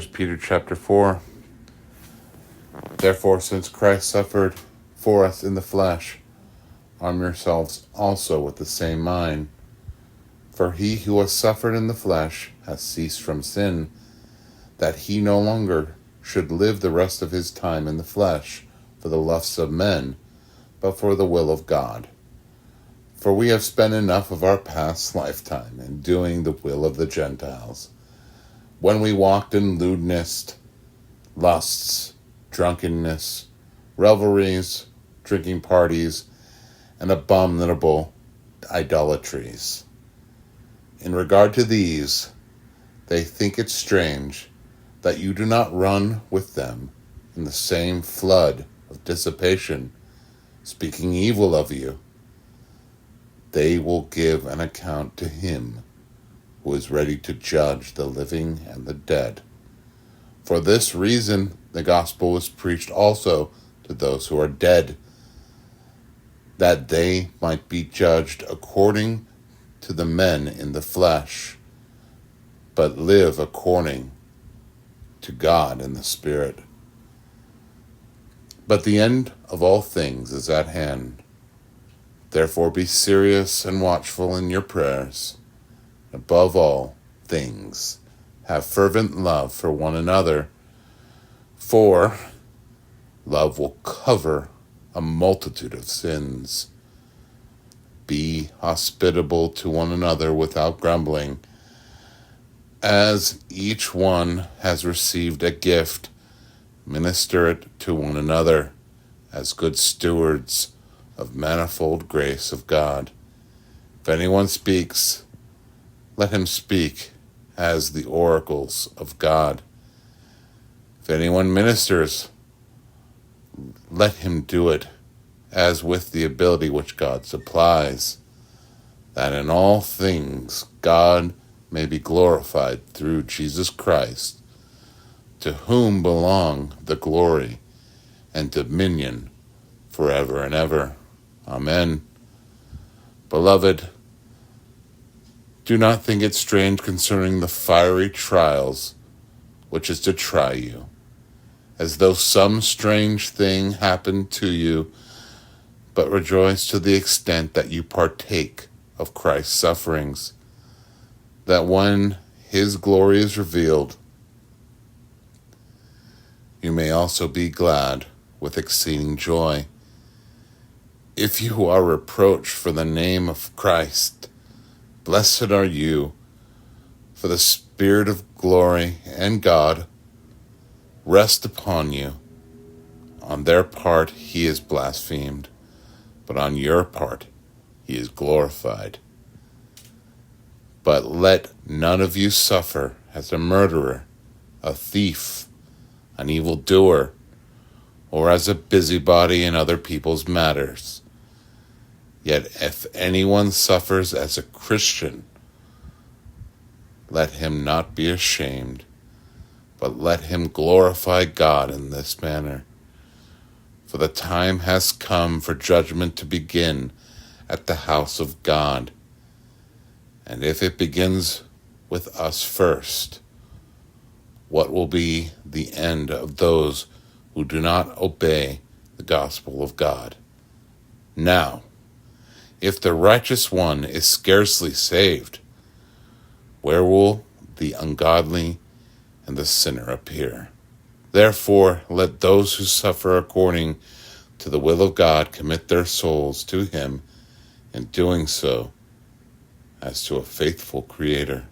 1 Peter chapter 4. Therefore, since Christ suffered for us in the flesh, arm yourselves also with the same mind. For he who has suffered in the flesh has ceased from sin, that he no longer should live the rest of his time in the flesh for the lusts of men, but for the will of God. For we have spent enough of our past lifetime in doing the will of the Gentiles, when we walked in lewdness, lusts, drunkenness, revelries, drinking parties, and abominable idolatries. In regard to these, they think it strange that you do not run with them in the same flood of dissipation, speaking evil of you. They will give an account to him who is ready to judge the living and the dead. For this reason, the gospel was preached also to those who are dead, that they might be judged according to the men in the flesh, but live according to God in the Spirit. But the end of all things is at hand. Therefore be serious and watchful in your prayers. Above all things, have fervent love for one another, for love will cover a multitude of sins. Be hospitable to one another without grumbling. As each one has received a gift, minister it to one another as good stewards of manifold grace of God. If anyone speaks, let him speak as the oracles of God. If anyone ministers, let him do it as with the ability which God supplies, that in all things God may be glorified through Jesus Christ, to whom belong the glory and dominion forever and ever. Amen. Beloved, do not think it strange concerning the fiery trials which is to try you, as though some strange thing happened to you, but rejoice to the extent that you partake of Christ's sufferings, that when his glory is revealed, you may also be glad with exceeding joy. If you are reproached for the name of Christ, blessed are you, for the Spirit of glory and God rest upon you. On their part he is blasphemed, but on your part he is glorified. But let none of you suffer as a murderer, a thief, an evildoer, or as a busybody in other people's matters. Yet if anyone suffers as a Christian, let him not be ashamed, but let him glorify God in this manner. For the time has come for judgment to begin at the house of God. And if it begins with us first, what will be the end of those who do not obey the gospel of God? Now, if the righteous one is scarcely saved, where will the ungodly and the sinner appear? Therefore, let those who suffer according to the will of God commit their souls to him, in doing so as to a faithful Creator.